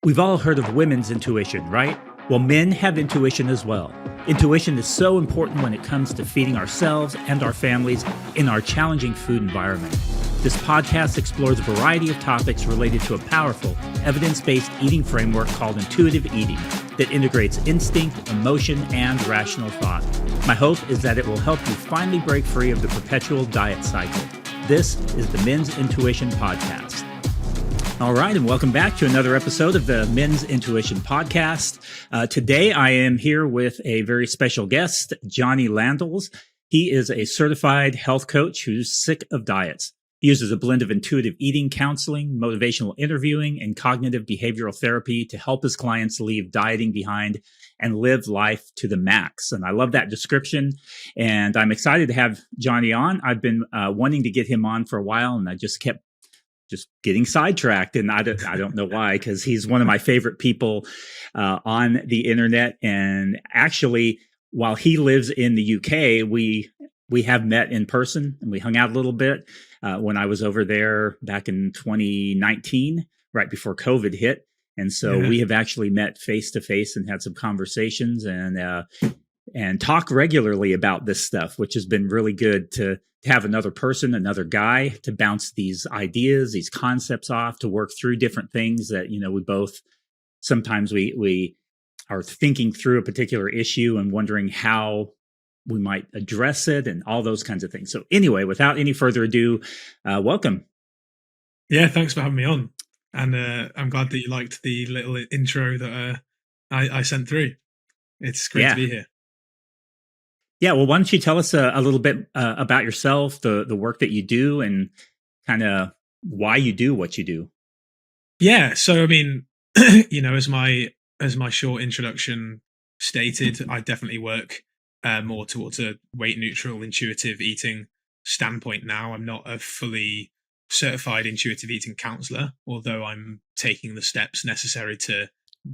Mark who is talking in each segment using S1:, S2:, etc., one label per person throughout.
S1: We've all heard of women's intuition, right? Well, men have intuition as well. Intuition is so important when it comes to feeding ourselves and our families in our challenging food environment. This podcast explores a variety of topics related to a powerful, evidence-based eating framework called intuitive eating that integrates instinct, emotion, and rational thought. My hope is that it will help you finally break free of the perpetual diet cycle. This is the Men's Intuition Podcast. All right, and welcome back to another episode of the Men's Intuition Podcast. Today, I am here with a very special guest, Jonny Landels. He is a certified health coach who's sick of diets. He uses a blend of intuitive eating counseling, motivational interviewing, and cognitive behavioral therapy to help his clients leave dieting behind and live life to the max. And I love that description. And I'm excited to have Jonny on. I've been wanting to get him on for a while, and I just kept getting sidetracked. And I don't know why, because he's one of my favorite people on the internet. And actually, while he lives in the UK, we have met in person and we hung out a little bit when I was over there back in 2019, right before COVID hit. And so we have actually met face to face and had some conversations and talk regularly about this stuff, which has been really good to have another person, another guy to bounce these ideas, these concepts off, to work through different things that, you know, we both, sometimes we are thinking through a particular issue and wondering how we might address it and all those kinds of things. So anyway, without any further ado, welcome.
S2: Yeah, thanks for having me on. And I'm glad that you liked the little intro that I sent through. It's great to be here.
S1: Yeah, well, why don't you tell us a little bit about yourself, the work that you do, and kind of why you do what you do?
S2: Yeah, so I mean, you know, as my short introduction stated, I definitely work more towards a weight neutral, intuitive eating standpoint now. I'm not a fully certified intuitive eating counselor, although I'm taking the steps necessary to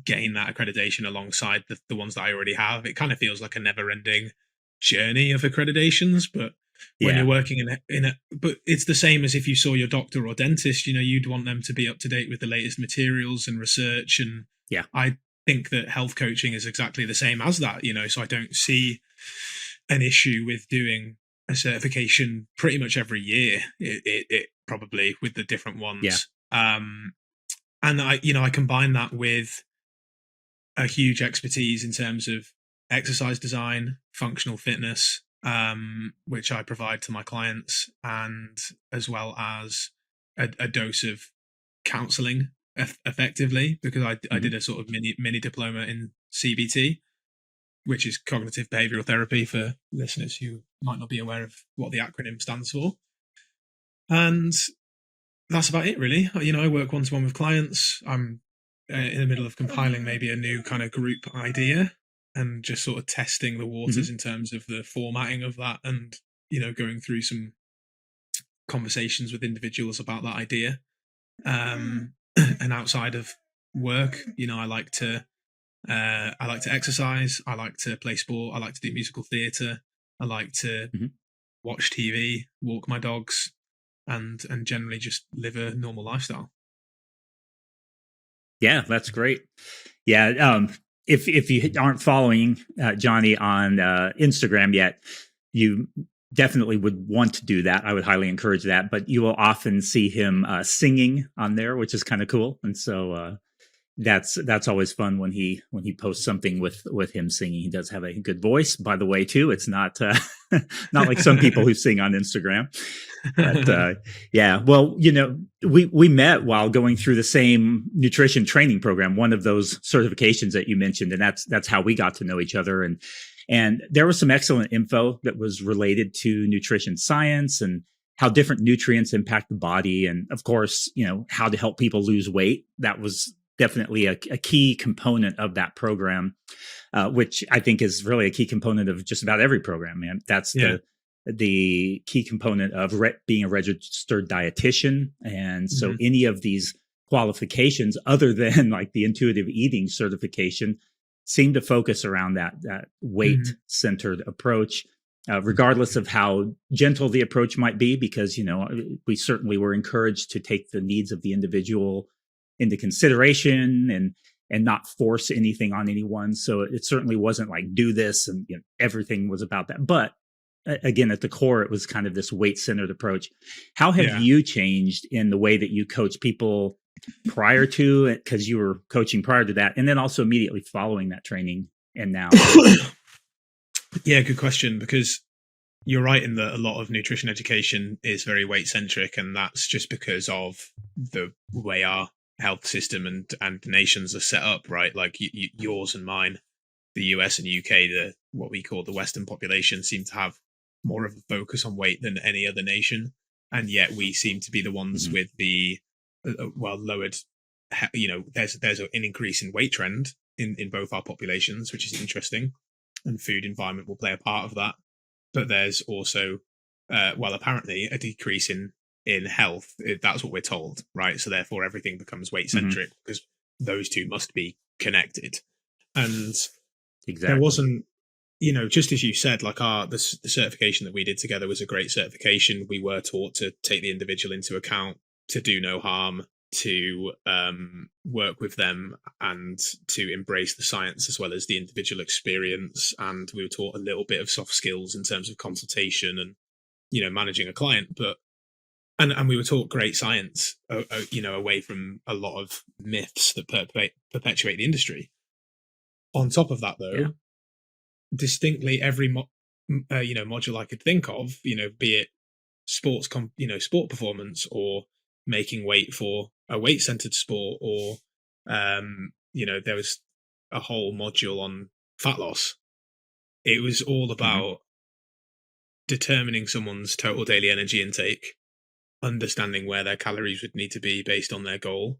S2: gain that accreditation alongside the ones that I already have. It kind of feels like a never-ending journey of accreditations, but when you're working in a but it's the same as if you saw your doctor or dentist. You know, you'd want them to be up to date with the latest materials and research, and I think that health coaching is exactly the same as that, you know, so I don't see an issue with doing a certification pretty much every year. It probably with the different ones. And I combine that with a huge expertise in terms of exercise design, functional fitness, which I provide to my clients, and as well as a dose of counseling effectively, because I did a sort of mini diploma in CBT, which is cognitive behavioral therapy, for listeners who might not be aware of what the acronym stands for. And that's about it, really. You know, I work one-to-one with clients. I'm in the middle of compiling maybe a new kind of group idea, and just sort of testing the waters in terms of the formatting of that, and, you know, going through some conversations with individuals about that idea. And outside of work, you know, I like to exercise. I like to play sport. I like to do musical theatre. I like to watch TV, walk my dogs, and generally just live a normal lifestyle.
S1: Yeah, that's great. Yeah. If you aren't following Jonny on Instagram yet, you definitely would want to do that. I would highly encourage that. But you will often see him singing on there, which is kind of cool. And so that's always fun when he posts something with him singing. He does have a good voice, by the way, too. It's not not like some people who sing on Instagram. But well, you know, we met while going through the same nutrition training program, one of those certifications that you mentioned, and that's how we got to know each other. And there was some excellent info that was related to nutrition science and how different nutrients impact the body, and of course, you know, how to help people lose weight. That was definitely a key component of that program, which I think is really a key component of just about every program, man. That's the key component of being a registered dietitian. And so any of these qualifications, other than like the intuitive eating certification, seem to focus around that weight-centered approach, regardless of how gentle the approach might be, because, you know, we certainly were encouraged to take the needs of the individual into consideration and not force anything on anyone. So it certainly wasn't like do this and everything was about that. But again, at the core, it was kind of this weight-centered approach. How have you changed in the way that you coach people prior to it? Because you were coaching prior to that, and then also immediately following that training and now?
S2: Yeah, good question, because you're right in that a lot of nutrition education is very weight-centric, and that's just because of the way our health system and nations are set up, right? Like yours and mine, the US and UK, what we call the Western population, seem to have more of a focus on weight than any other nation, and yet we seem to be the ones with the lowered. There's an increase in weight trend in both our populations, which is interesting, and food environment will play a part of that. But there's also, apparently a decrease in health. That's what we're told, right? So therefore, everything becomes weight centric because those two must be connected, and there wasn't. Just as you said, like the certification that we did together was a great certification. We were taught to take the individual into account, to do no harm, to work with them, and to embrace the science as well as the individual experience. And we were taught a little bit of soft skills in terms of consultation and, managing a client. But and we were taught great science, away from a lot of myths that perpetuate the industry. On top of that, though, distinctly every module I could think of, be it sports sport performance, or making weight for a weight centered sport, or there was a whole module on fat loss. It was all about determining someone's total daily energy intake, understanding where their calories would need to be based on their goal,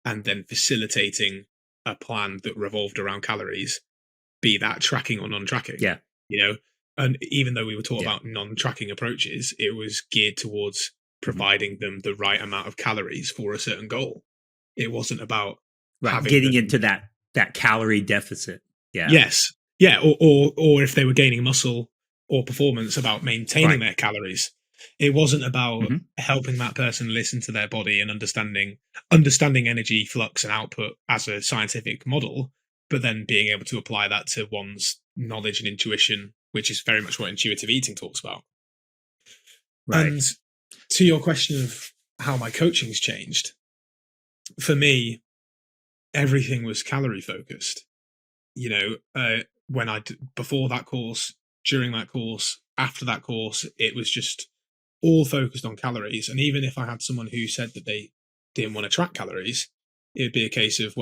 S2: and then facilitating a plan that revolved around calories, be that tracking or non-tracking. And even though we were taught about non-tracking approaches, it was geared towards providing them the right amount of calories for a certain goal. It wasn't about
S1: getting into that calorie deficit.
S2: Yes. Or if they were gaining muscle or performance, about maintaining their calories. It wasn't about helping that person listen to their body and understanding energy flux and output as a scientific model, but then being able to apply that to one's knowledge and intuition, which is very much what intuitive eating talks about. And to your question of how my coaching's changed, for me, everything was calorie focused. Before that course, during that course, after that course, it was just all focused on calories. And even if I had someone who said that they didn't want to track calories, it would be a case of,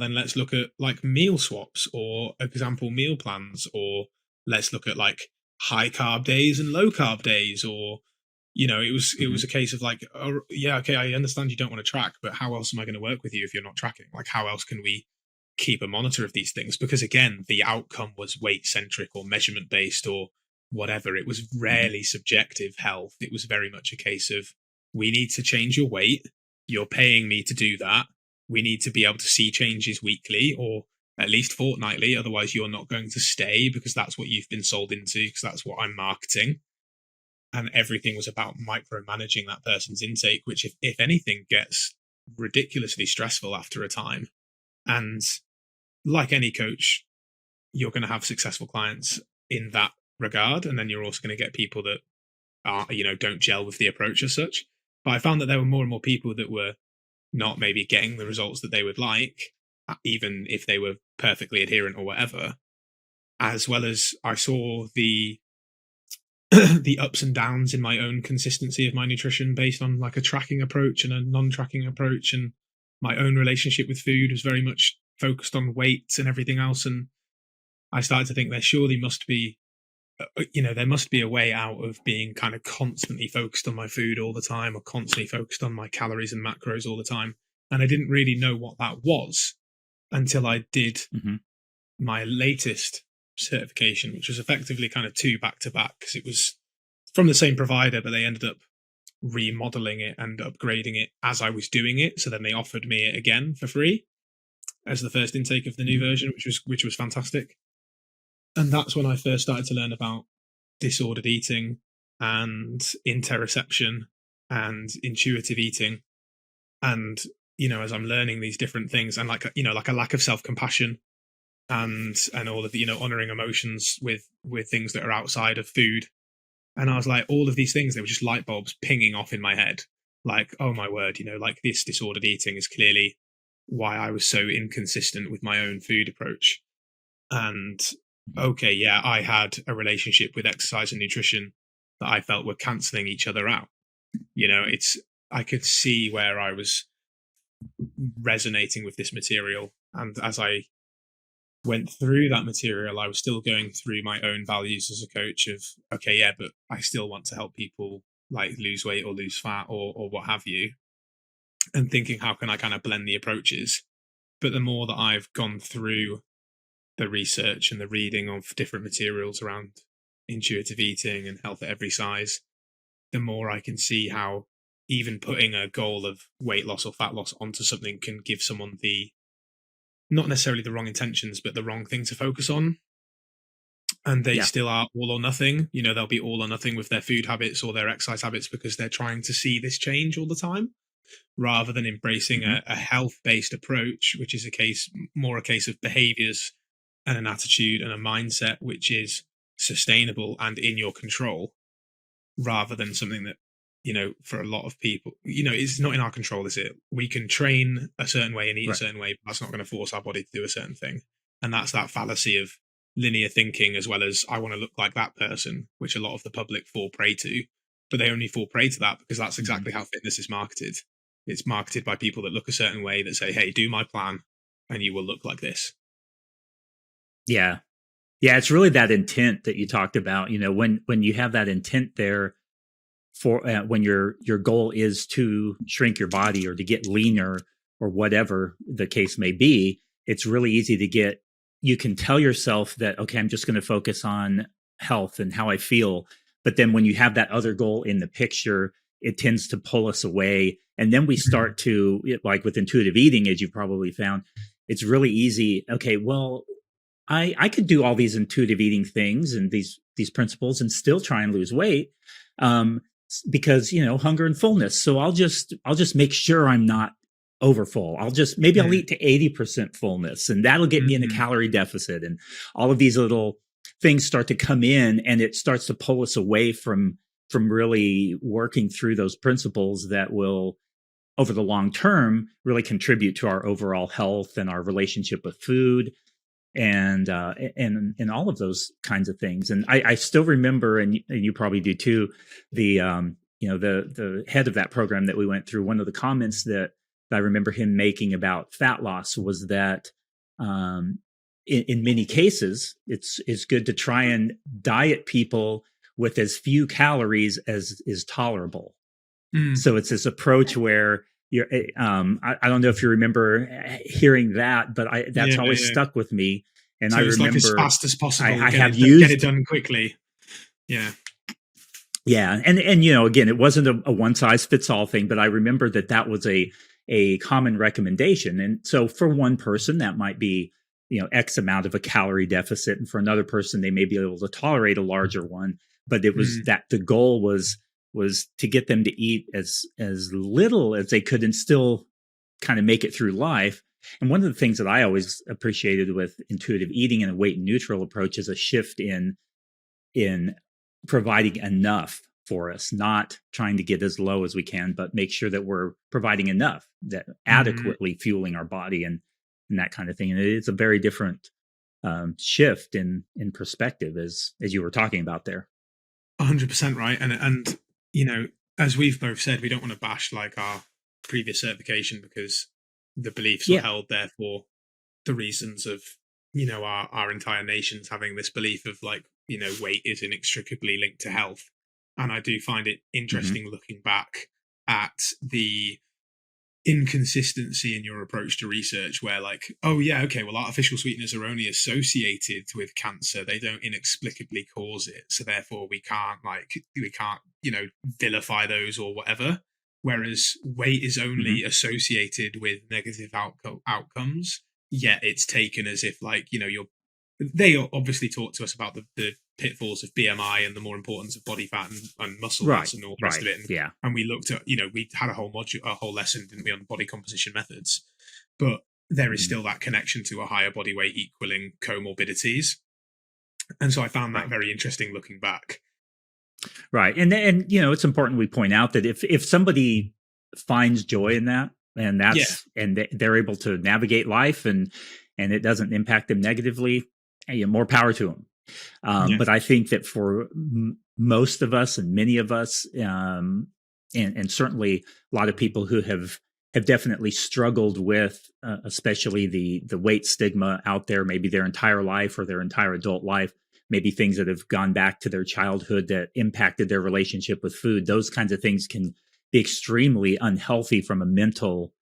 S2: then let's look at like meal swaps or example meal plans, or let's look at like high carb days and low carb days, or it was a case of like, I understand you don't want to track, but how else am I going to work with you if you're not tracking? Like, how else can we keep a monitor of these things? Because again, the outcome was weight centric or measurement based or whatever. It was rarely subjective health. It was very much a case of, we need to change your weight. You're paying me to do that. We need to be able to see changes weekly or at least fortnightly. Otherwise, you're not going to stay, because that's what you've been sold into, because that's what I'm marketing. And everything was about micromanaging that person's intake, which, if anything, gets ridiculously stressful after a time. And like any coach, you're going to have successful clients in that regard. And then you're also going to get people that are, don't gel with the approach as such. But I found that there were more and more people that were not maybe getting the results that they would like, even if they were perfectly adherent or whatever, as well as I saw the ups and downs in my own consistency of my nutrition based on like a tracking approach and a non-tracking approach. And my own relationship with food was very much focused on weight and everything else. And I started to think there surely must be, there must be a way out of being kind of constantly focused on my food all the time, or constantly focused on my calories and macros all the time. And I didn't really know what that was until I did my latest certification, which was effectively kind of two back to back, because it was from the same provider, but they ended up remodeling it and upgrading it as I was doing it. So then they offered me it again for free as the first intake of the new version, which was fantastic. And that's when I first started to learn about disordered eating and interoception and intuitive eating. And, you know, as I'm learning these different things, and like, you know, like a lack of self-compassion, and all of the, you know, honoring emotions with things that are outside of food. And I was like, all of these things, they were just light bulbs pinging off in my head. Like, oh my word, you know, like this disordered eating is clearly why I was so inconsistent with my own food approach. And okay, yeah, I had a relationship with exercise and nutrition that I felt were canceling each other out. You know, I could see where I was resonating with this material. And as I went through that material, I was still going through my own values as a coach of, okay, yeah, but I still want to help people like lose weight or lose fat or what have you. And thinking, how can I kind of blend the approaches? But the more that I've gone through the research and the reading of different materials around intuitive eating and health at every size, the more I can see how even putting a goal of weight loss or fat loss onto something can give someone not necessarily the wrong intentions, but the wrong thing to focus on. And they still are all or nothing. You know, they'll be all or nothing with their food habits or their exercise habits because they're trying to see this change all the time, rather than embracing a health-based approach, which is more a case of behaviors and an attitude and a mindset which is sustainable and in your control, rather than something that, you know, for a lot of people, you know, it's not in our control, is it? We can train a certain way and eat a certain way, but that's not going to force our body to do a certain thing. And that's that fallacy of linear thinking, as well as I want to look like that person, which a lot of the public fall prey to. But they only fall prey to that because that's exactly how fitness is marketed. It's marketed by people that look a certain way, that say, hey, do my plan and you will look like this.
S1: Yeah. Yeah, it's really that intent that you talked about. You know, when you have that intent there for when your goal is to shrink your body or to get leaner or whatever the case may be, it's really easy to get, you can tell yourself that, okay, I'm just going to focus on health and how I feel. But then when you have that other goal in the picture, it tends to pull us away. And then we start to, like with intuitive eating, as you probably found, it's really easy. Okay, well, I could do all these intuitive eating things and these principles and still try and lose weight, because, you know, hunger and fullness. So I'll just make sure I'm not overfull. I'll eat to 80% fullness, and that'll get me in a calorie deficit. And all of these little things start to come in, and it starts to pull us away from really working through those principles that will, over the long term, really contribute to our overall health and our relationship with food, and all of those kinds of things. And I still remember, and you probably do too, the the head of that program that we went through, one of the comments that I remember him making about fat loss was that in many cases it's good to try and diet people with as few calories as is tolerable. So it's this approach where I don't know if you remember hearing that, but that's always stuck with me. And
S2: so
S1: I
S2: it's
S1: remember,
S2: like as fast as possible.
S1: I
S2: get it done quickly. Yeah.
S1: Yeah. And, you know, again, it wasn't a one size fits all thing, but I remember that was a common recommendation. And so for one person, that might be, you know, X amount of a calorie deficit. And for another person, they may be able to tolerate a larger one. But it was that the goal was to get them to eat as little as they could and still kind of make it through life. And one of the things that I always appreciated with intuitive eating and a weight neutral approach is a shift in providing enough for us, not trying to get as low as we can, but make sure that we're providing enough, that adequately fueling our body and that kind of thing. And it's a very different shift in perspective, as you were talking about there.
S2: 100% right. And you know, as we've both said, we don't want to bash like our previous certification because the beliefs were held there for the reasons of, you know, our entire nations having this belief of like, you know, weight is inextricably linked to health. And I do find it interesting looking back at the inconsistency in your approach to research, where like, oh yeah, okay, well, artificial sweeteners are only associated with cancer, they don't inexplicably cause it, so therefore we can't you know, vilify those or whatever, whereas weight is only associated with negative outcomes, yet it's taken as if like, you know, they obviously talk to us about the pitfalls of BMI and the more importance of body fat and muscle
S1: Right.
S2: mass and all the rest of it.
S1: Yeah.
S2: And we looked at, we had a whole lesson, didn't we, on body composition methods. But there is still that connection to a higher body weight equaling comorbidities. And so I found that very interesting looking back.
S1: Right. And it's important we point out that if somebody finds joy in that, and that's and they're able to navigate life and it doesn't impact them negatively, more power to them. But I think that for most of us and many of us, and certainly a lot of people who have definitely struggled with, especially the weight stigma out there, maybe their entire life or their entire adult life, maybe things that have gone back to their childhood that impacted their relationship with food. Those kinds of things can be extremely unhealthy from a mental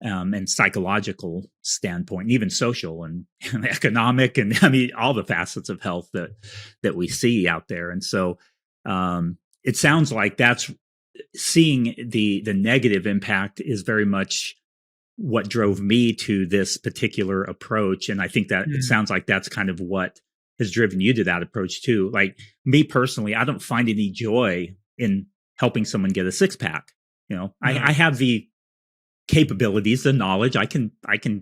S1: and psychological standpoint, even social and economic, and all the facets of health that we see out there. And so it sounds like that's seeing the negative impact is very much what drove me to this particular approach. And I think that it sounds like that's kind of what has driven you to that approach too. Like me personally, I don't find any joy in helping someone get a six pack. I have the capabilities, the knowledge. I can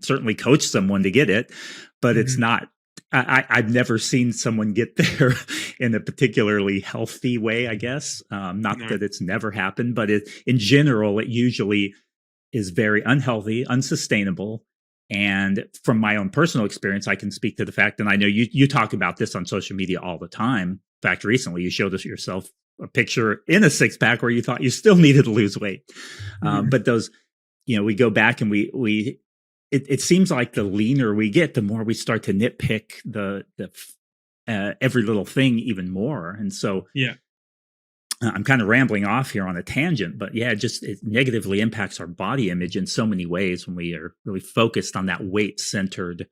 S1: certainly coach someone to get it, but it's not, I've never seen someone get there in a particularly healthy way, I guess. Not that it's never happened, but in general, it usually is very unhealthy, unsustainable. And from my own personal experience, I can speak to the fact, and I know you talk about this on social media all the time. In fact, recently you showed us yourself a picture in a six pack where you thought you still needed to lose weight. But those, we go back and it seems like the leaner we get, the more we start to nitpick the every little thing even more. And so I'm kind of rambling off here on a tangent, but it negatively impacts our body image in so many ways when we are really focused on that weight-centered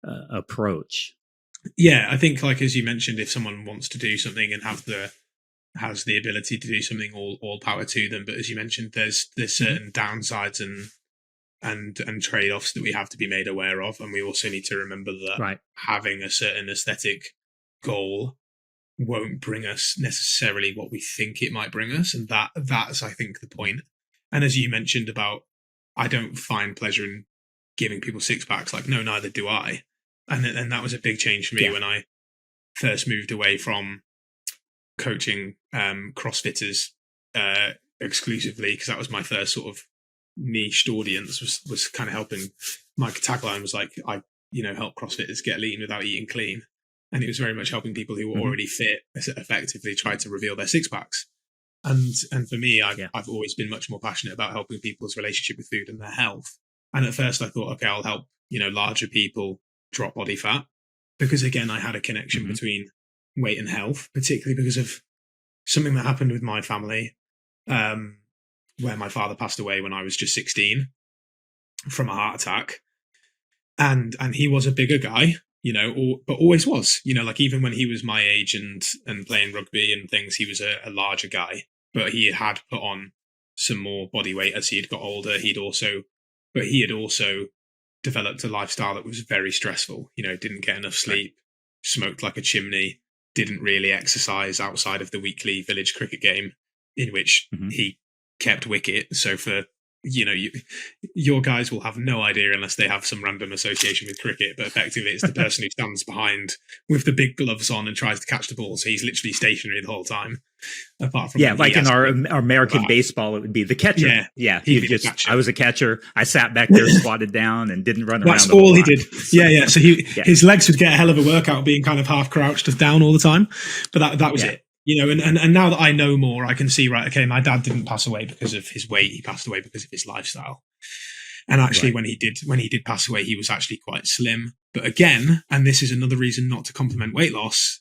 S1: approach.
S2: Yeah, I think, like as you mentioned, if someone wants to do something and has the ability to do something, all power to them. But as you mentioned, there's certain downsides and trade-offs that we have to be made aware of, and we also need to remember that having a certain aesthetic goal won't bring us necessarily what we think it might bring us, and that's I think the point. And as you mentioned about, I don't find pleasure in giving people six packs. Like, no, neither do I. And that was a big change for me when I first moved away from coaching CrossFitters exclusively, because that was my first sort of niched audience. Was kind of helping. My tagline was like, I help CrossFitters get lean without eating clean. And it was very much helping people who were already fit effectively try to reveal their six packs. And for me, I've always been much more passionate about helping people's relationship with food and their health. And at first I thought, okay, I'll help, larger people drop body fat, because again, I had a connection between weight and health, particularly because of something that happened with my family, where my father passed away when I was just 16 from a heart attack. And he was a bigger guy, but always was, like even when he was my age and playing rugby and things, he was a larger guy, but he had put on some more body weight as he had got older. He had also developed a lifestyle that was very stressful, didn't get enough sleep, smoked like a chimney, didn't really exercise outside of the weekly village cricket game in which he kept wicket. So for, your guys will have no idea unless they have some random association with cricket, but effectively it's the person who stands behind with the big gloves on and tries to catch the ball. So he's literally stationary the whole time. Apart from
S1: like in our American baseball, it would be the catcher. I was a catcher. I sat back there, squatted down, and didn't run around.
S2: That's all he did. So his legs would get a hell of a workout being kind of half crouched down all the time. But that was it. And now that I know more, I can see, right, okay, my dad didn't pass away because of his weight. He passed away because of his lifestyle. And actually, when he did pass away, he was actually quite slim. But again, and this is another reason not to compliment weight loss,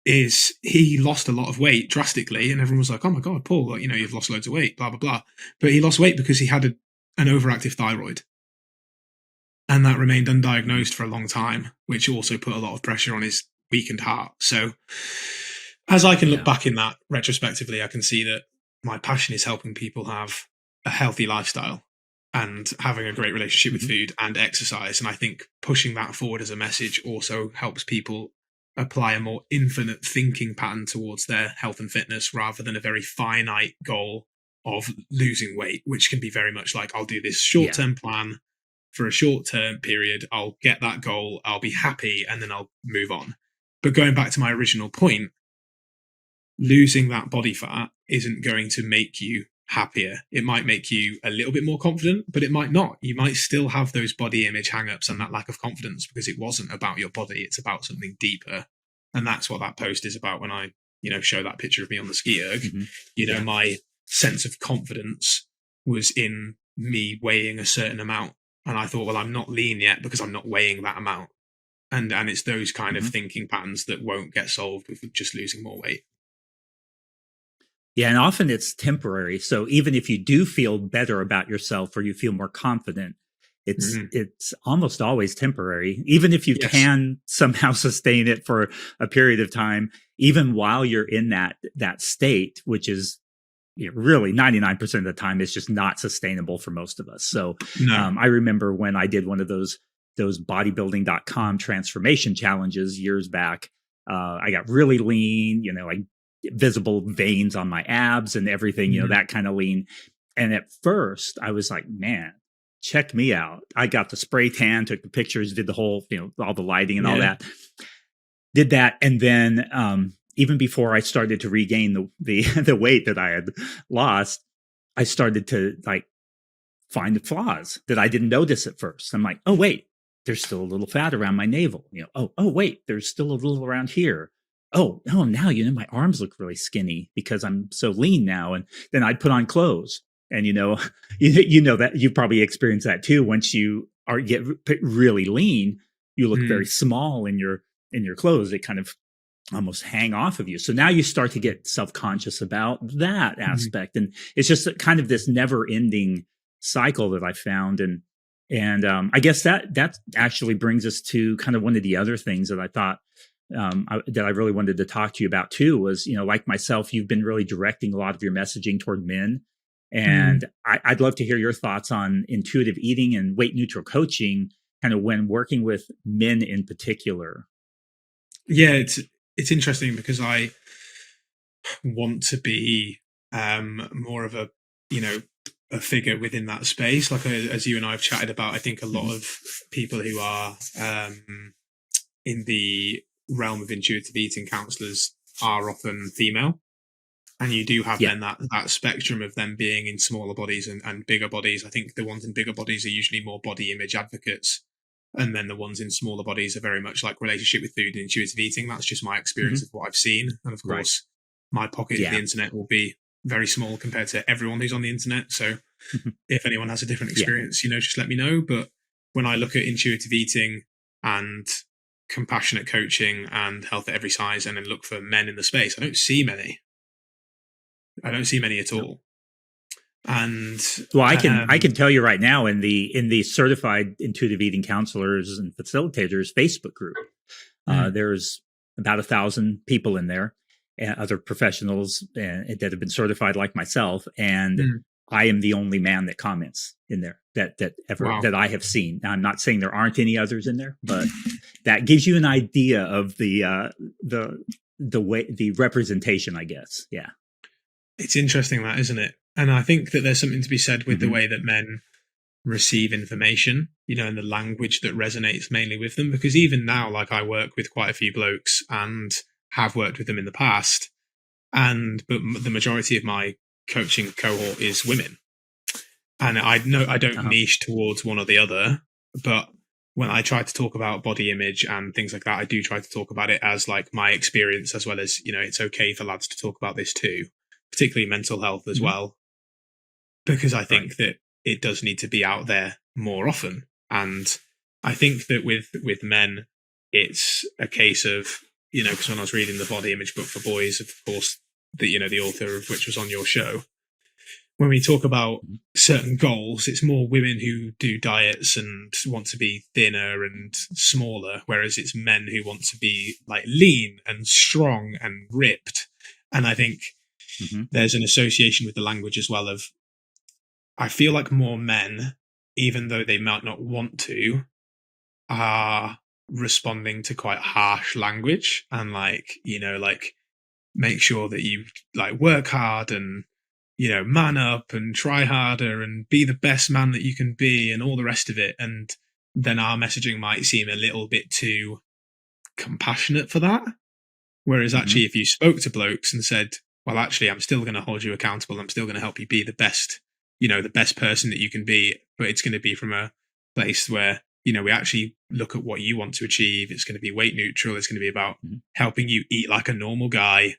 S2: is he lost a lot of weight drastically. And everyone was like, oh my God, Paul, you've lost loads of weight, blah, blah, blah. But he lost weight because he had an overactive thyroid. And that remained undiagnosed for a long time, which also put a lot of pressure on his weakened heart. So as I can look back in that retrospectively, I can see that my passion is helping people have a healthy lifestyle and having a great relationship with food and exercise. And I think pushing that forward as a message also helps people apply a more infinite thinking pattern towards their health and fitness rather than a very finite goal of losing weight, which can be very much like, I'll do this short-term plan for a short-term period, I'll get that goal, I'll be happy, and then I'll move on. But going back to my original point, losing that body fat isn't going to make you happier. It might make you a little bit more confident, but it might not. You might still have those body image hang-ups and that lack of confidence because it wasn't about your body, it's about something deeper. And that's what that post is about when I, show that picture of me on the ski erg. My sense of confidence was in me weighing a certain amount. And I thought, well, I'm not lean yet because I'm not weighing that amount. And it's those kind of thinking patterns that won't get solved with just losing more weight.
S1: Yeah, and often it's temporary. So even if you do feel better about yourself or you feel more confident, it's almost always temporary. Even if you can somehow sustain it for a period of time, even while you're in that state, which is really 99% of the time, it's just not sustainable for most of us. So I remember when I did one of those bodybuilding.com transformation challenges years back, I got really lean, like visible veins on my abs and everything, that kind of lean. And at first I was like, man, check me out. I got the spray tan, took the pictures, did the whole, all the lighting and all that, did that. And then, even before I started to regain the weight that I had lost, I started to find the flaws that I didn't notice at first. I'm like, oh, wait, there's still a little fat around my navel. Oh, wait, there's still a little around here. Oh, no, now, my arms look really skinny because I'm so lean now. And then I'd put on clothes and, you know that you probably experienced that too. Once you get really lean, you look very small in your clothes. They kind of almost hang off of you. So now you start to get self-conscious about that aspect. And it's just kind of this never ending cycle that I found. And I guess that actually brings us to kind of one of the other things that I thought, that I really wanted to talk to you about too was, like myself, you've been really directing a lot of your messaging toward men. And I'd love to hear your thoughts on intuitive eating and weight neutral coaching, kind of when working with men in particular.
S2: Yeah, it's interesting because I want to be more of a figure within that space. Like as you and I have chatted about, I think a lot of people who are in the realm of intuitive eating counselors are often female, and you do have then that spectrum of them being in smaller bodies and bigger bodies. I think the ones in bigger bodies are usually more body image advocates, and then the ones in smaller bodies are very much like relationship with food and intuitive eating. That's just my experience of what I've seen. And of course, my pocket of the internet will be very small compared to everyone who's on the internet. So if anyone has a different experience, just let me know. But when I look at intuitive eating and compassionate coaching and health at every size, and then look for men in the space, I don't see many at all. And
S1: well, I can tell you right now, in the certified intuitive eating counselors and facilitators Facebook group, there's about 1,000 people in there, and other professionals that have been certified like myself, and I am the only man that comments in there that I have seen. Now, I'm not saying there aren't any others in there, but that gives you an idea of the way, the representation, I guess. Yeah,
S2: it's interesting that, isn't it? And I think that there's something to be said with the way that men receive information, and the language that resonates mainly with them. Because even now, I work with quite a few blokes and have worked with them in the past, but the majority of my coaching cohort is women. And I don't niche towards one or the other, but when I try to talk about body image and things like that, I do try to talk about it as my experience, as well as, it's okay for lads to talk about this too, particularly mental health as well. Because I think that it does need to be out there more often. And I think that with men, it's a case of, because when I was reading the body image book for boys, of course, the author of which was on your show, when we talk about certain goals, it's more women who do diets and want to be thinner and smaller, whereas it's men who want to be lean and strong and ripped. And I think there's an association with the language as well of, I feel like more men, even though they might not want to, are responding to quite harsh language and like, like make sure that you like work hard and, man up and try harder and be the best man that you can be and all the rest of it. And then our messaging might seem a little bit too compassionate for that. Whereas actually, if you spoke to blokes and said, well, actually, I'm still going to hold you accountable. I'm still going to help you be the best, the best person that you can be. But it's going to be from a place where, we actually look at what you want to achieve. It's going to be weight neutral. It's going to be about helping you eat like a normal guy.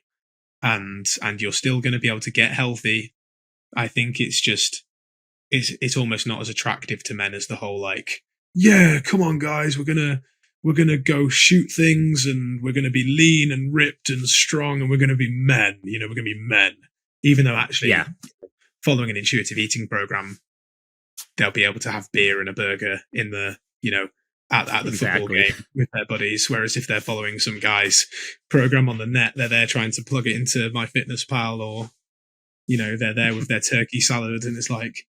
S2: And you're still going to be able to get healthy. I think it's just, it's almost not as attractive to men as the whole like, yeah, come on guys, we're going to go shoot things and we're going to be lean and ripped and strong and we're going to be men, we're going to be men. Even though actually following an intuitive eating program, they'll be able to have beer and a burger in the, at the football game with their buddies. Whereas if they're following some guy's program on the net, they're there trying to plug it into MyFitnessPal or, they're there with their turkey salad. And it's like,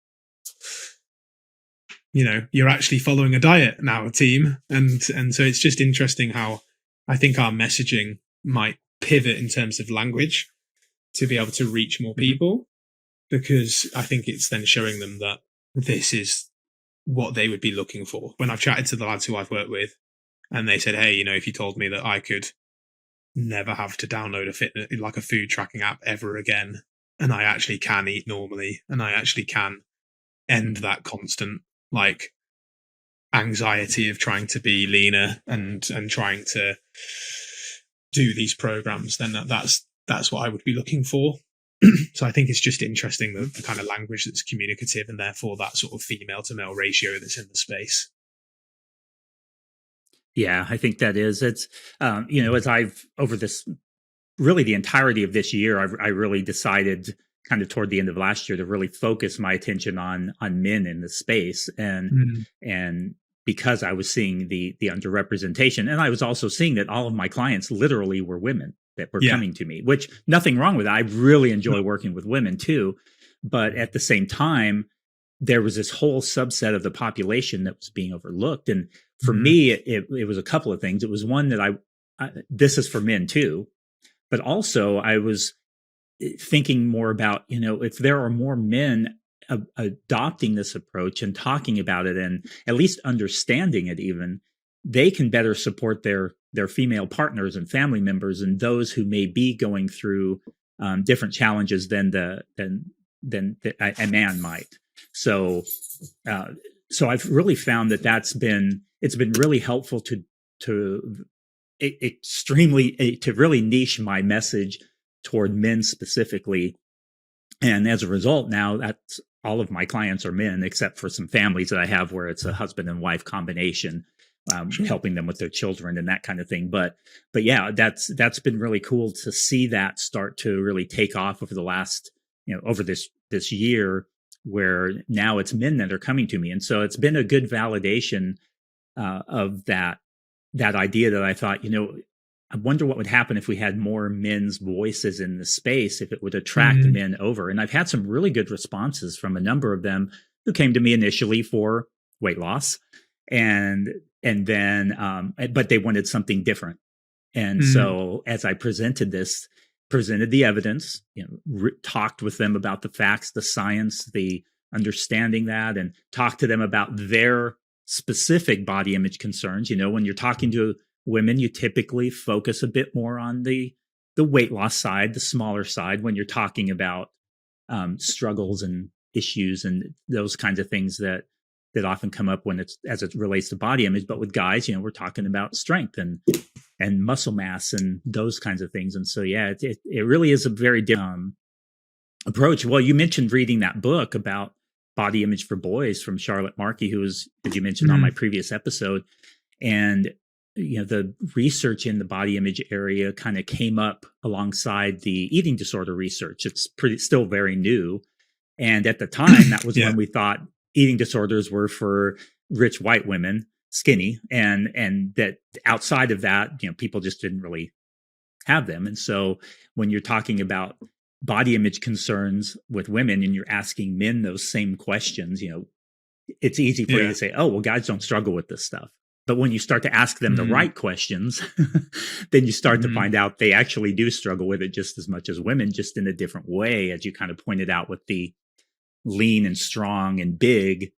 S2: you're actually following a diet now, a team. And so it's just interesting how I think our messaging might pivot in terms of language to be able to reach more people, because I think it's then showing them that this is what they would be looking for. When I've chatted to the lads who I've worked with and they said, hey, if you told me that I could never have to download a food tracking app ever again, and I actually can eat normally and I actually can end that constant like anxiety of trying to be leaner and trying to do these programs, then that's what I would be looking for. So I think it's just interesting the kind of language that's communicative and therefore that sort of female to male ratio that's in the space.
S1: Yeah, I think that is. It's, as I've over this, really the entirety of this year, I really decided kind of toward the end of last year to really focus my attention on men in the space. And because I was seeing the underrepresentation, and I was also seeing that all of my clients literally were women that were coming to me, which nothing wrong with that. I really enjoy working with women too. But at the same time, there was this whole subset of the population that was being overlooked. And for me, it was a couple of things. It was one that I this is for men too, but also I was thinking more about, if there are more men adopting this approach and talking about it and at least understanding it, even they can better support their female partners and family members and those who may be going through different challenges than a man might. So I've really found that it's been really helpful to really niche my message toward men specifically. And as a result, now that's all of my clients are men, except for some families that I have where it's a husband and wife combination, helping them with their children and that kind of thing. But yeah, that's been really cool to see that start to really take off over the last, over this year, where now it's men that are coming to me. And so it's been a good validation of that idea that I thought, I wonder what would happen if we had more men's voices in the space, if it would attract men over. And I've had some really good responses from a number of them who came to me initially for weight loss, and then, but they wanted something different. And so as I presented the evidence, talked with them about the facts, the science, the understanding that, and talked to them about their specific body image concerns. When you're talking to women, you typically focus a bit more on the weight loss side, the smaller side, when you're talking about struggles and issues and those kinds of things that often come up as it relates to body image. But with guys, we're talking about strength and muscle mass and those kinds of things. And so, yeah, it really is a very different approach. Well, you mentioned reading that book about body image for boys from Charlotte Markey, who was, as you mentioned on my previous episode. And the research in the body image area kind of came up alongside the eating disorder research. It's still very new. And at the time, that was when we thought eating disorders were for rich white women, skinny, and that outside of that, people just didn't really have them. And so when you're talking about body image concerns with women and you're asking men those same questions, it's easy for you to say, oh, well, guys don't struggle with this stuff. But when you start to ask them the right questions, then you start to find out they actually do struggle with it just as much as women, just in a different way, as you kind of pointed out with the lean and strong and big,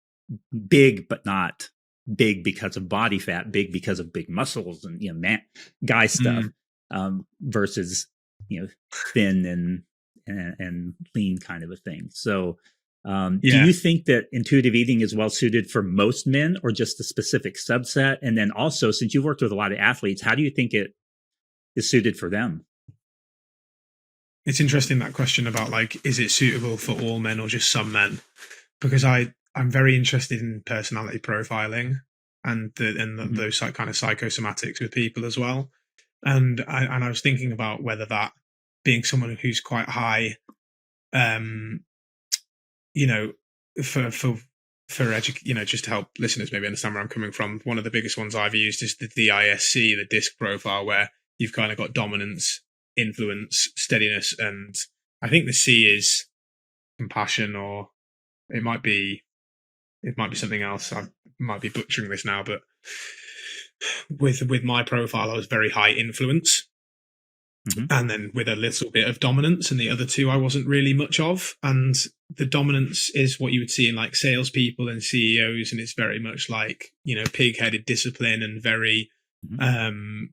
S1: but not big because of body fat, big because of big muscles and, guy stuff, versus, thin and lean kind of a thing. So, do you think that intuitive eating is well suited for most men or just a specific subset? And then also, since you've worked with a lot of athletes, how do you think it is suited for them?
S2: It's interesting, that question about like, is it suitable for all men or just some men? Because I'm very interested in personality profiling and those kind of psychosomatics with people as well. And I was thinking about whether that being someone who's quite high, just to help listeners maybe understand where I'm coming from. One of the biggest ones I've used is the DISC, the DISC profile, where you've kind of got dominance, influence, steadiness, and I think the C is compassion, or it might be something else. I might be butchering this now, but with my profile, I was very high influence. And then with a little bit of dominance, and the other two I wasn't really much of. And the dominance is what you would see in like salespeople and CEOs, and it's very much like, pig-headed discipline and very, go,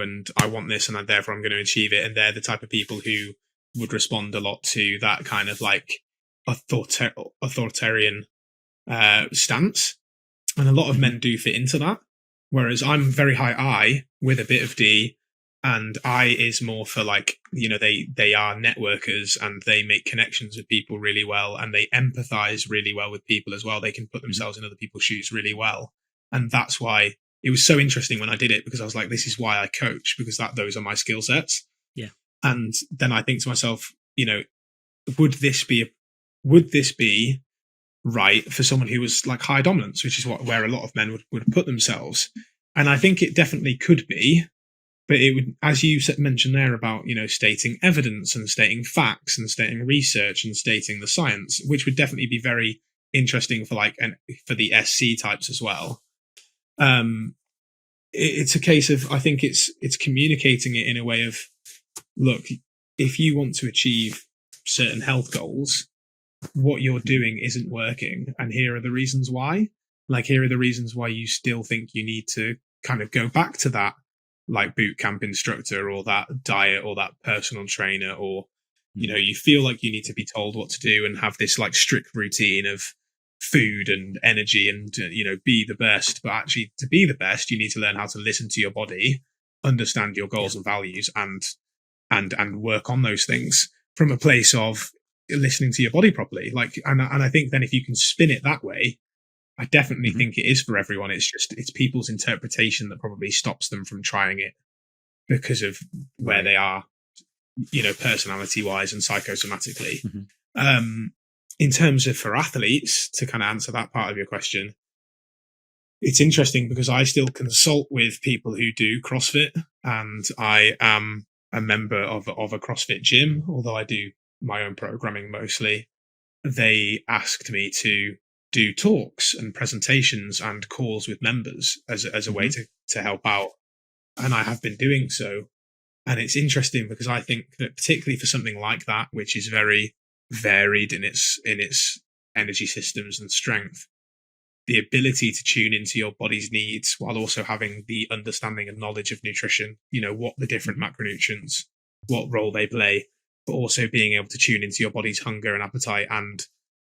S2: and I want this, and therefore I'm going to achieve it. And they're the type of people who would respond a lot to that kind of like authoritarian stance. And a lot of men do fit into that. Whereas I'm very high I with a bit of D. And I is more for like, they are networkers and they make connections with people really well, and they empathize really well with people as well. They can put themselves in other people's shoes really well. And that's why it was so interesting when I did it, because I was like, this is why I coach, because those are my skill sets. Yeah. And then I think to myself, would this be right for someone who was like high dominance, which is where a lot of men would put themselves. And I think it definitely could be. But it would, as you mentioned there about, stating evidence and stating facts and stating research and stating the science, which would definitely be very interesting for for the SC types as well. It's a case of, I think it's communicating it in a way of, look, if you want to achieve certain health goals, what you're doing isn't working. And here are the reasons why. Like, here are the reasons why you still think you need to kind of go back to that, like boot camp instructor or that diet or that personal trainer, or you feel like you need to be told what to do and have this like strict routine of food and energy and be the best. But actually, to be the best, you need to learn how to listen to your body, understand your goals and values, and work on those things from a place of listening to your body properly. Like, and I think then if you can spin it that way, I definitely think it is for everyone. It's people's interpretation that probably stops them from trying it because of where they are, personality wise and psychosomatically. In terms of for athletes, to kind of answer that part of your question, it's interesting because I still consult with people who do CrossFit, and I am a member of a CrossFit gym, although I do my own programming mostly. They asked me to do talks and presentations and calls with members as a way to help out. And I have been doing so. And it's interesting because I think that particularly for something like that, which is very varied in its energy systems and strength, the ability to tune into your body's needs while also having the understanding and knowledge of nutrition, what the different macronutrients, what role they play, but also being able to tune into your body's hunger and appetite and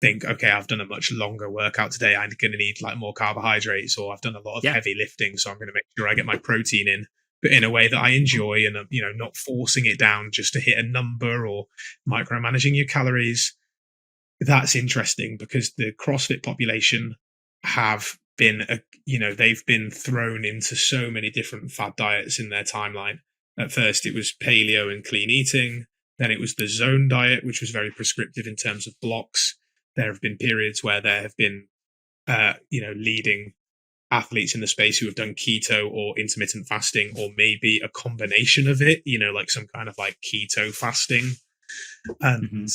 S2: think, okay, I've done a much longer workout today, I'm going to need like more carbohydrates, or I've done a lot of heavy lifting, so I'm going to make sure I get my protein in, but in a way that I enjoy, and not forcing it down just to hit a number or micromanaging your calories. That's interesting because the CrossFit population have been they've been thrown into so many different fad diets in their timeline. At first it was paleo and clean eating, then it was the zone diet, which was very prescriptive in terms of blocks. There have been periods where there have been, leading athletes in the space who have done keto or intermittent fasting, or maybe a combination of it, like some kind of like keto fasting. And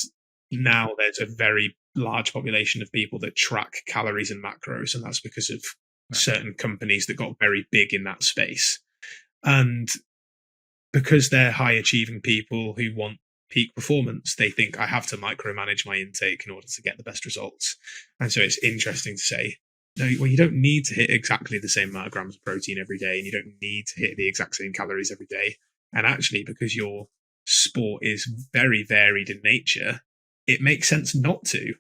S2: now there's a very large population of people that track calories and macros, and that's because of certain companies that got very big in that space. And because they're high achieving people who want peak performance, they think I have to micromanage my intake in order to get the best results. And so it's interesting to say, no, well, you don't need to hit exactly the same amount of grams of protein every day, and you don't need to hit the exact same calories every day. And actually, because your sport is very varied in nature, it makes sense not to.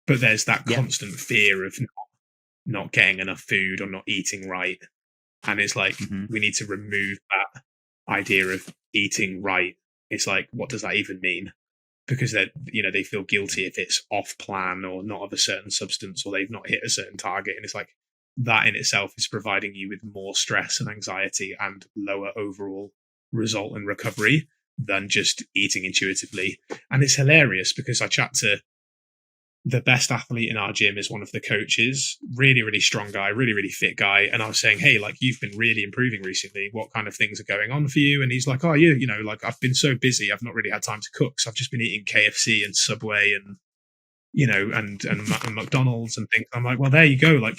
S2: But there's that constant fear of not getting enough food or not eating right. And it's like, we need to remove that idea of eating right. It's like, what does that even mean? Because they feel guilty if it's off plan or not of a certain substance, or they've not hit a certain target. And it's like, that in itself is providing you with more stress and anxiety and lower overall result and recovery than just eating intuitively. And it's hilarious because I chat to the best athlete in our gym is one of the coaches, really, really strong guy, really, really fit guy. And I was saying, hey, like, you've been really improving recently. What kind of things are going on for you? And he's like, oh, yeah, like, I've been so busy. I've not really had time to cook. So I've just been eating KFC and Subway and, and McDonald's and things. I'm like, well, there you go. Like,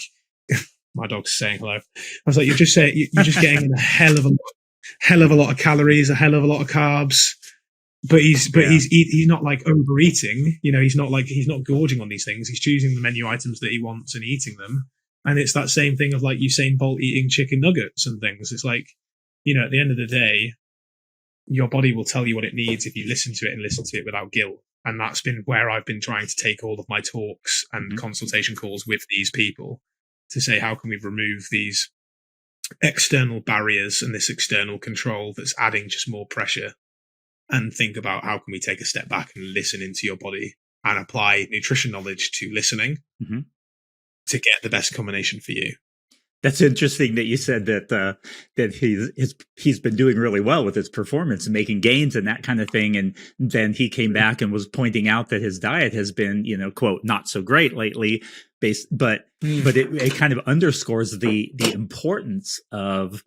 S2: my dog's saying hello. I was like, you're just getting a hell of a lot of calories, a hell of a lot of carbs. But he's not like overeating, he's not gorging on these things. He's choosing the menu items that he wants and eating them. And it's that same thing of like Usain Bolt eating chicken nuggets and things. It's like, at the end of the day, your body will tell you what it needs if you listen to it without guilt. And that's been where I've been trying to take all of my talks and consultation calls with these people to say, how can we remove these external barriers and this external control that's adding just more pressure? And think about how can we take a step back and listen into your body and apply nutrition knowledge to listening to get the best combination for you.
S1: That's interesting that you said that he's been doing really well with his performance and making gains and that kind of thing. And then he came back and was pointing out that his diet has been, quote, not so great lately. But it kind of underscores the importance of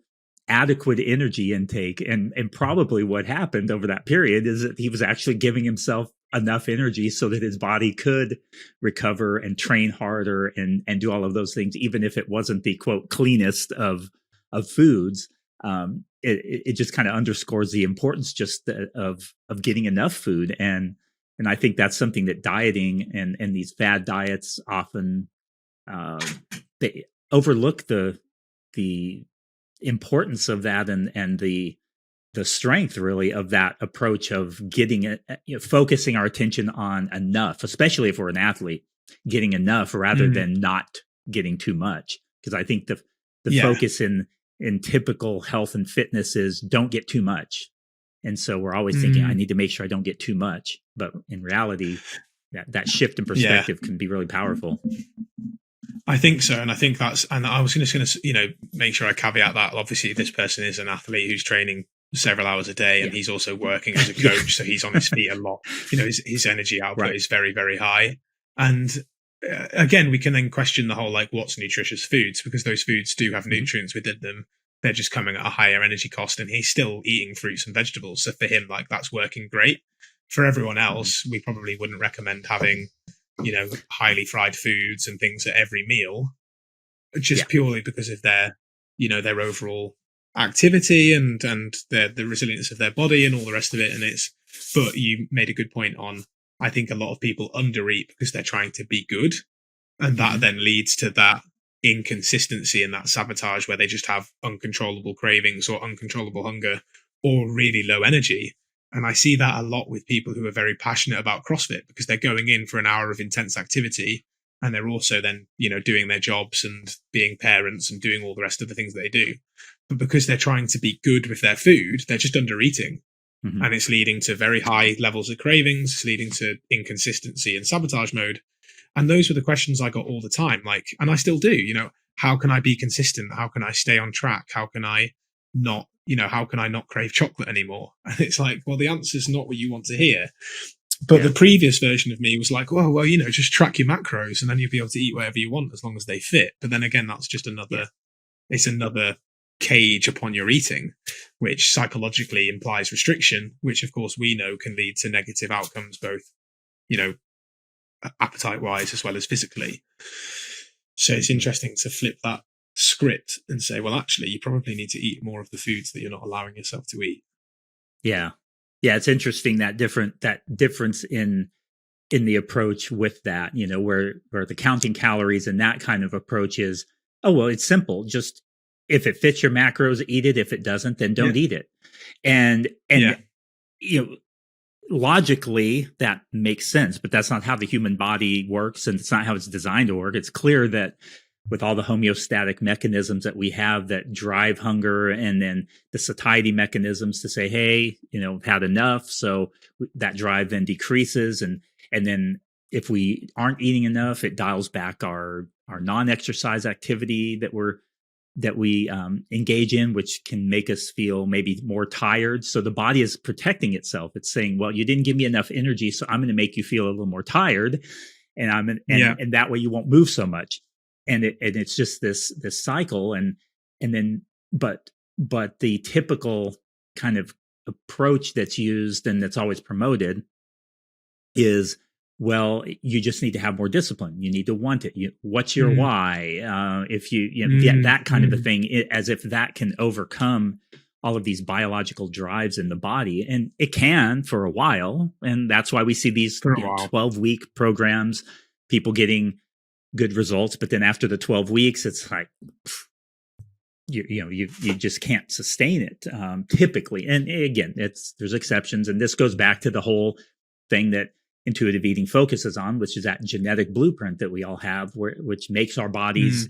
S1: adequate energy intake, and probably what happened over that period is that he was actually giving himself enough energy so that his body could recover and train harder and do all of those things, even if it wasn't the quote cleanest of foods. It just kind of underscores the importance just of getting enough food, and I think that's something that dieting and these fad diets often they overlook the importance of that and the strength really of that approach of getting focusing our attention on enough, especially if we're an athlete, getting enough rather than not getting too much. Because I think the focus in typical health and fitness is don't get too much. And so we're always thinking, I need to make sure I don't get too much. But in reality, that shift in perspective can be really powerful.
S2: I think so. And I think and I was just going to, make sure I caveat that. Obviously, this person is an athlete who's training several hours a day and he's also working as a coach. So he's on his feet a lot. His energy output is very, very high. And again, we can then question the whole, like, what's nutritious foods? Because those foods do have nutrients within them. They're just coming at a higher energy cost, and he's still eating fruits and vegetables. So for him, like, that's working great. For everyone else, we probably wouldn't recommend having highly fried foods and things at every meal, just purely because of their overall activity and the resilience of their body and all the rest of it. But you made a good point on, I think a lot of people undereat because they're trying to be good. And that then leads to that inconsistency and that sabotage where they just have uncontrollable cravings or uncontrollable hunger or really low energy. And I see that a lot with people who are very passionate about CrossFit because they're going in for an hour of intense activity and they're also then, doing their jobs and being parents and doing all the rest of the things that they do. But because they're trying to be good with their food, they're just under eating. And it's leading to very high levels of cravings, it's leading to inconsistency and sabotage mode. And those were the questions I got all the time. Like, and I still do, how can I be consistent? How can I stay on track? How can I not crave chocolate anymore? And it's like, well, the answer is not what you want to hear. But the previous version of me was like, well, just track your macros and then you'll be able to eat whatever you want as long as they fit. But then again, that's just it's another cage upon your eating, which psychologically implies restriction, which of course we know can lead to negative outcomes, both, appetite wise as well as physically. So it's interesting to flip that script and say, well, actually, you probably need to eat more of the foods that you're not allowing yourself to eat.
S1: Yeah. Yeah. It's interesting that difference in the approach with that, where the counting calories and that kind of approach is, oh, well, it's simple. Just if it fits your macros, eat it. If it doesn't, then don't eat it. And logically that makes sense, but that's not how the human body works, and it's not how it's designed to work. It's clear that with all the homeostatic mechanisms that we have that drive hunger, and then the satiety mechanisms to say, hey, had enough. So that drive then decreases. And then if we aren't eating enough, it dials back our non-exercise activity that we engage in, which can make us feel maybe more tired. So the body is protecting itself. It's saying, well, you didn't give me enough energy, so I'm going to make you feel a little more tired. And and that way you won't move so much. And it's just this cycle. And then, but the typical kind of approach that's used and that's always promoted is, well, you just need to have more discipline. You need to want it. What's your why? If that kind of a thing, as if that can overcome all of these biological drives in the body. And it can for a while. And that's why we see these 12-week programs, people getting good results. But then after the 12 weeks, it's like, you just can't sustain it typically. And again, there's exceptions. And this goes back to the whole thing that intuitive eating focuses on, which is that genetic blueprint that we all have, which makes our bodies,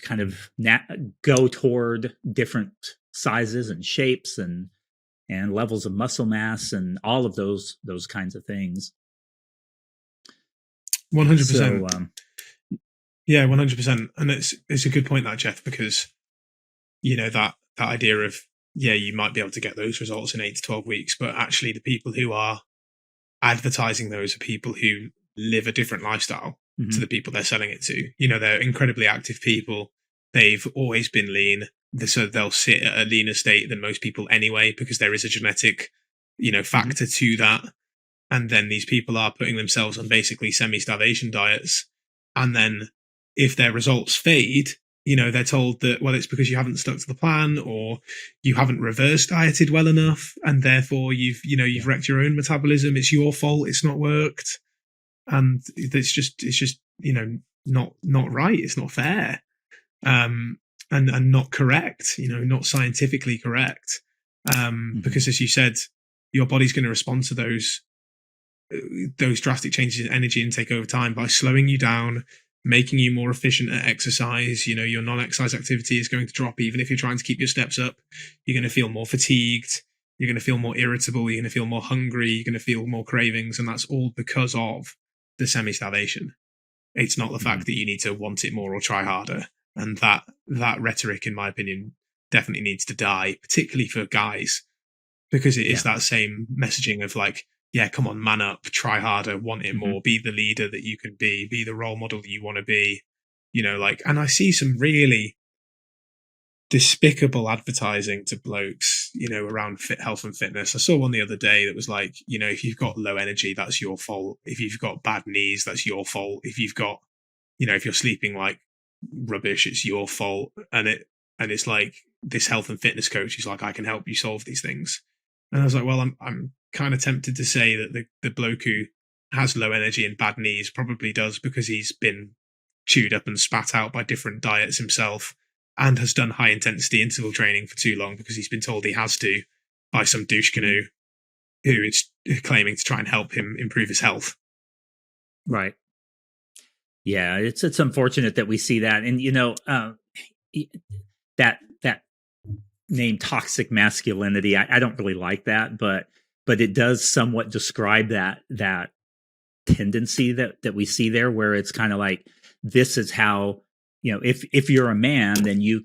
S1: kind of go toward different sizes and shapes and levels of muscle mass and all of those kinds of things.
S2: 100%. Yeah, 100%. And it's a good point, that, Jeff, because that idea of, you might be able to get those results in 8 to 12 weeks, but actually the people who are advertising those are people who live a different lifestyle to the people they're selling it to. They're incredibly active people. They've always been lean, so they'll sit at a leaner state than most people anyway, because there is a genetic, factor to that. And then these people are putting themselves on basically semi-starvation diets. And then if their results fade, they're told that, well, it's because you haven't stuck to the plan, or you haven't reverse dieted well enough, and therefore you've wrecked your own metabolism. It's your fault. It's not worked. And it's just not right. It's not fair. And not correct, not scientifically correct. Because, as you said, your body's going to respond to those drastic changes in energy intake over time by slowing you down, making you more efficient at exercise. Your non-exercise activity is going to drop. Even if you're trying to keep your steps up, you're going to feel more fatigued. You're going to feel more irritable. You're going to feel more hungry. You're going to feel more cravings. And that's all because of the semi-starvation. It's not the fact that you need to want it more or try harder. And that rhetoric, in my opinion, definitely needs to die, particularly for guys, because it is that same messaging of like, come on, man up, try harder, want it more, be the leader that you can be the role model that you want to be, and I see some really despicable advertising to blokes, around fit health and fitness. I saw one the other day that was like, if you've got low energy, that's your fault. If you've got bad knees, that's your fault. If you've got, if you're sleeping like rubbish, it's your fault. And it's like this health and fitness coach is like, I can help you solve these things. And I was like, well, I'm kind of tempted to say that the bloke who has low energy and bad knees probably does because he's been chewed up and spat out by different diets himself, and has done high intensity interval training for too long because he's been told he has to by some douche canoe who is claiming to try and help him improve his health.
S1: Right. Yeah, it's unfortunate that we see that. And that name toxic masculinity, I don't really like that, but it does somewhat describe that tendency that we see there, where it's kind of like, this is how, if you're a man, then you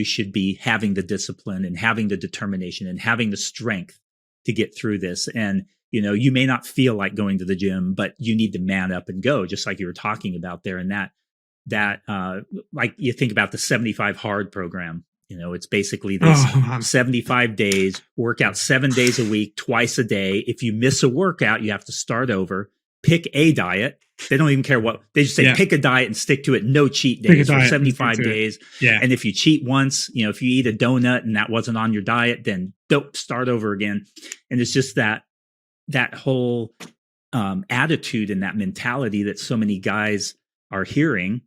S1: should be having the discipline and having the determination and having the strength to get through this. And, you may not feel like going to the gym, but you need to man up and go, just like you were talking about there. And that like you think about the 75 hard program, it's basically this 75 days, work out 7 days a week, twice a day. If you miss a workout, you have to start over. pick a diet. They don't even care what they just say. Pick a diet and stick to it. No cheat days for 75 days.
S2: Yeah.
S1: And if you cheat once, if you eat a donut and that wasn't on your diet, then don't start over again. And it's just that whole attitude and that mentality that so many guys are hearing.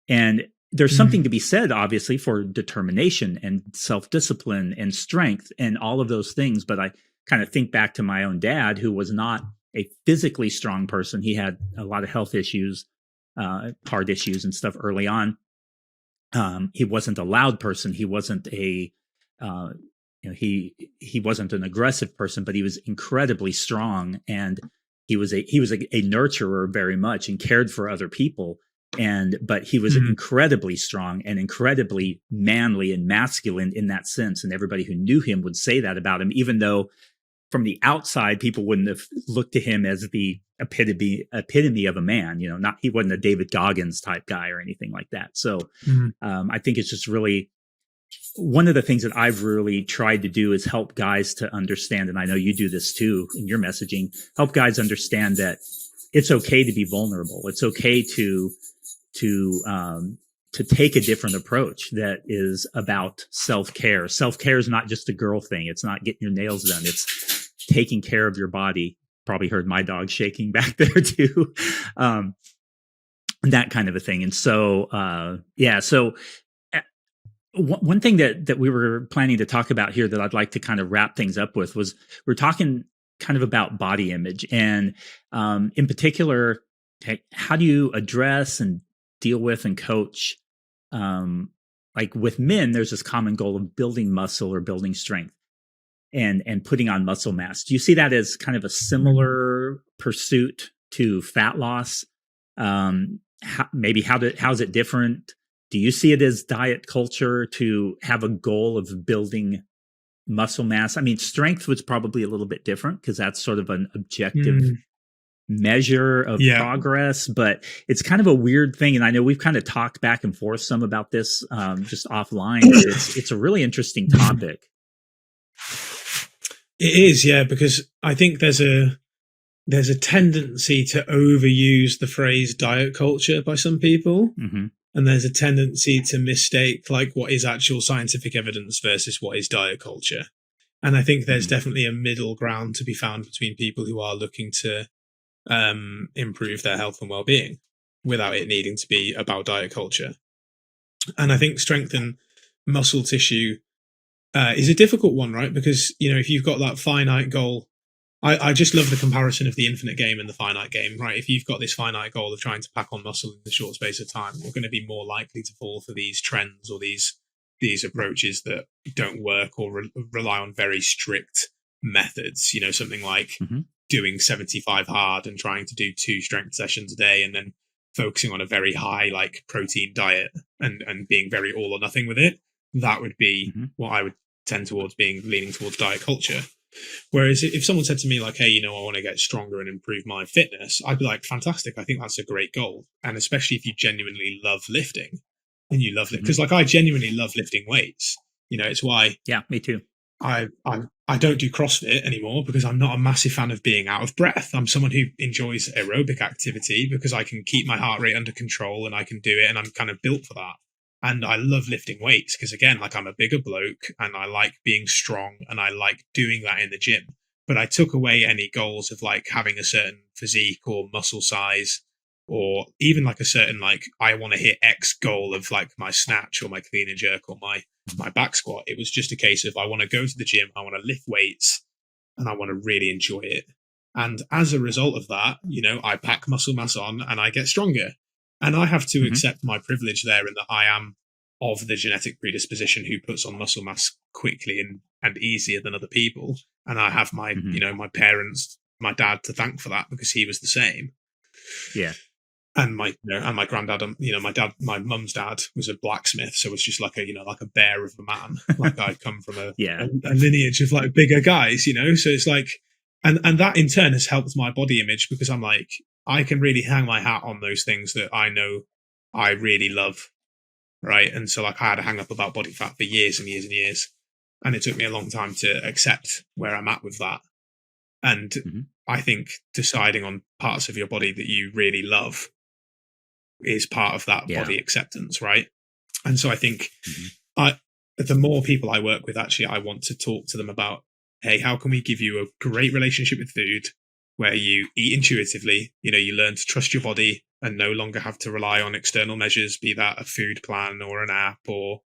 S1: And there's something to be said, obviously, for determination and self-discipline and strength and all of those things. But I kind of think back to my own dad, who was not a physically strong person. He had a lot of health issues, heart issues and stuff early on. He wasn't a loud person. He wasn't he wasn't an aggressive person, but he was incredibly strong, and he was a nurturer very much and cared for other people. But he was incredibly strong and incredibly manly and masculine in that sense. And everybody who knew him would say that about him, even though from the outside, people wouldn't have looked to him as the epitome of a man. He wasn't a David Goggins type guy or anything like that. So I think it's just really one of the things that I've really tried to do is help guys to understand. And I know you do this too in your messaging, help guys understand that it's okay to be vulnerable. It's okay to take a different approach that is about self-care. Self-care is not just a girl thing. It's not getting your nails done. It's taking care of your body. Probably heard my dog shaking back there too. That kind of a thing. And so, one thing that we were planning to talk about here that I'd like to kind of wrap things up with was we're talking kind of about body image, and in particular, how do you address and deal with and coach, like with men, there's this common goal of building muscle or building strength and putting on muscle mass. Do you see that as kind of a similar pursuit to fat loss? How's it different? Do you see it as diet culture to have a goal of building muscle mass? I mean, strength was probably a little bit different because that's sort of an objective measure of progress, but it's kind of a weird thing. And I know we've kind of talked back and forth some about this just offline. It's a really interesting topic.
S2: It is, yeah, because I think there's a tendency to overuse the phrase diet culture by some people. And there's a tendency to mistake like what is actual scientific evidence versus what is diet culture. And I think there's definitely a middle ground to be found between people who are looking to improve their health and well-being without it needing to be about diet culture. And I think strength and muscle tissue is a difficult one, right? Because, if you've got that finite goal, I just love the comparison of the infinite game and the finite game, right? If you've got this finite goal of trying to pack on muscle in a short space of time, you're going to be more likely to fall for these trends or these approaches that don't work or rely on very strict methods. Something like doing 75 hard and trying to do 2 strength sessions a day and then focusing on a very high like protein diet and being very all or nothing with it. That would be what I would tend towards leaning towards diet culture. Whereas if someone said to me like, hey, I want to get stronger and improve my fitness, I'd be like, fantastic. I think that's a great goal. And especially if you genuinely love lifting and you love it. Because like I genuinely love lifting weights. It's why.
S1: Yeah, me too.
S2: I don't do CrossFit anymore because I'm not a massive fan of being out of breath. I'm someone who enjoys aerobic activity because I can keep my heart rate under control and I can do it and I'm kind of built for that. And I love lifting weights because, again, like I'm a bigger bloke and I like being strong and I like doing that in the gym. But I took away any goals of like having a certain physique or muscle size or even like a certain like I want to hit X goal of like my snatch or my clean and jerk or my back squat. It was just a case of I want to go to the gym, I want to lift weights and I want to really enjoy it. And as a result of that, I pack muscle mass on and I get stronger. And I have to accept my privilege there in that I am of the genetic predisposition who puts on muscle mass quickly and easier than other people. And I have my, my parents, my dad to thank for that because he was the same.
S1: Yeah.
S2: And my granddad, my mum's dad was a blacksmith. So it's just like like a bear of a man. Like I come from a lineage of like bigger guys, so it's like, and that in turn has helped my body image because I'm like, I can really hang my hat on those things that I know I really love, right? And so like I had a hang up about body fat for years and years and years. And it took me a long time to accept where I'm at with that. And I think deciding on parts of your body that you really love is part of that body acceptance, right? And so I think the more people I work with, actually, I want to talk to them about, hey, how can we give you a great relationship with food where you eat intuitively, you learn to trust your body and no longer have to rely on external measures, be that a food plan or an app or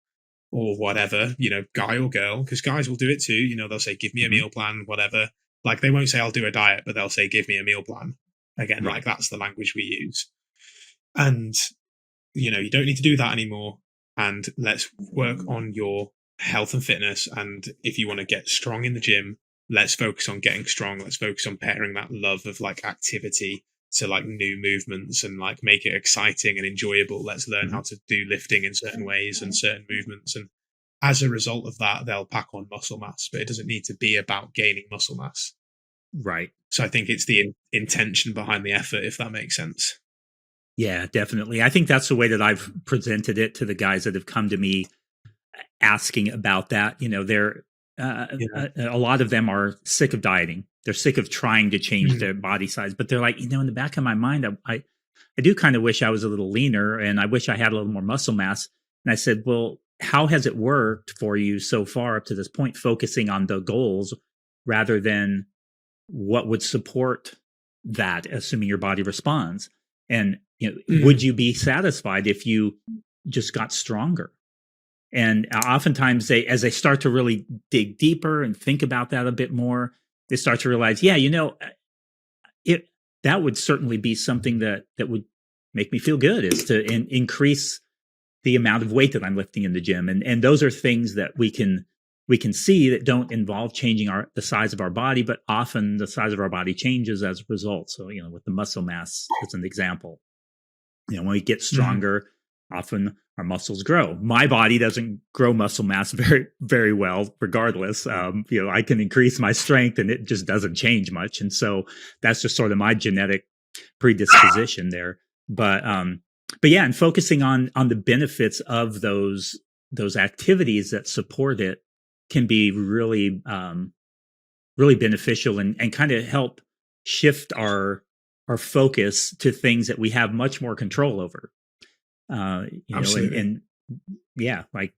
S2: whatever, guy or girl, because guys will do it too. They'll say, give me a meal plan, whatever. Like, they won't say, I'll do a diet, but they'll say, give me a meal plan. Again, like, that's the language we use. And, you don't need to do that anymore. And let's work on your health and fitness. And if you want to get strong in the gym, let's focus on getting strong. Let's focus on pairing that love of like activity to like new movements and like make it exciting and enjoyable. Let's learn how to do lifting in certain ways and certain movements. And as a result of that, they'll pack on muscle mass, but it doesn't need to be about gaining muscle mass.
S1: Right.
S2: So I think it's the intention behind the effort, if that makes sense.
S1: Yeah, definitely. I think that's the way that I've presented it to the guys that have come to me asking about that. They're a lot of them are sick of dieting. They're sick of trying to change their body size, but they're like, in the back of my mind, I do kind of wish I was a little leaner and I wish I had a little more muscle mass. And I said, well, how has it worked for you so far up to this point, focusing on the goals rather than what would support that, assuming your body responds? And would you be satisfied if you just got stronger? And oftentimes as they start to really dig deeper and think about that a bit more, they start to realize, that would certainly be something that would make me feel good, is to increase the amount of weight that I'm lifting in the gym. And those are things that we can see that don't involve changing the size of our body, but often the size of our body changes as a result. So, with the muscle mass as an example, when we get stronger, often our muscles grow. My body doesn't grow muscle mass very, very well, regardless. I can increase my strength and it just doesn't change much. And so that's just sort of my genetic predisposition there. But yeah, and focusing on the benefits of those activities that support it can be really, really beneficial and kind of help shift our focus to things that we have much more control over. And yeah, like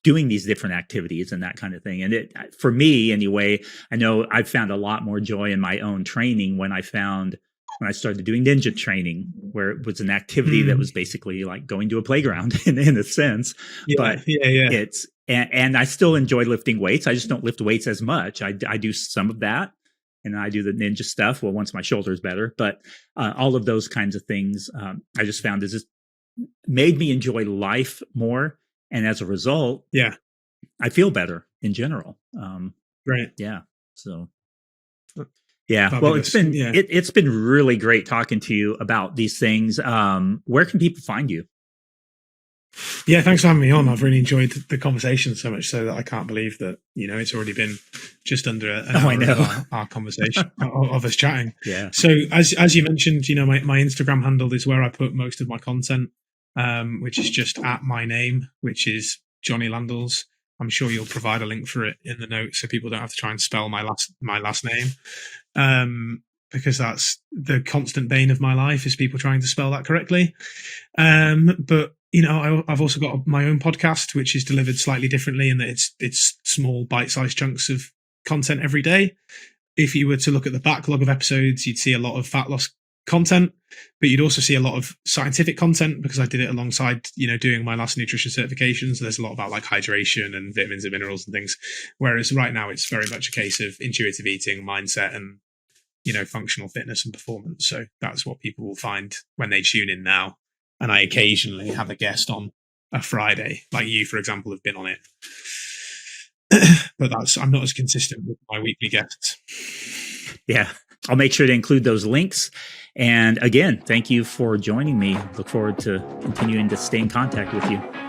S1: doing these different activities and that kind of thing. And for me anyway, I know I've found a lot more joy in my own training when I started doing ninja training, where it was an activity that was basically like going to a playground in a sense. And I still enjoy lifting weights. I just don't lift weights as much. I do some of that. And I do the ninja stuff. Well, once my shoulder's better, but all of those kinds of things, I just found just made me enjoy life more. And as a result, I feel better in general.
S2: Right.
S1: Yeah. So, yeah.
S2: Fabulous.
S1: Well, it's been really great talking to you about these things. Where can people find you?
S2: Yeah, thanks for having me on. I've really enjoyed the conversation so much so that I can't believe that, it's already been just under an hour of our conversation of us chatting.
S1: Yeah.
S2: So as you mentioned, my Instagram handle is where I put most of my content, which is just at my name, which is Jonny Landels. I'm sure you'll provide a link for it in the notes so people don't have to try and spell my last name. Because that's the constant bane of my life, is people trying to spell that correctly. But I've also got my own podcast, which is delivered slightly differently in that it's small bite-sized chunks of content every day. If you were to look at the backlog of episodes, you'd see a lot of fat loss content, but you'd also see a lot of scientific content because I did it alongside, doing my last nutrition certifications. There's a lot about like hydration and vitamins and minerals and things. Whereas right now it's very much a case of intuitive eating, mindset, and functional fitness and performance. So that's what people will find when they tune in now. And I occasionally have a guest on a Friday, like you, for example, have been on it. But I'm not as consistent with my weekly guests.
S1: Yeah, I'll make sure to include those links. And again, thank you for joining me. Look forward to continuing to stay in contact with you.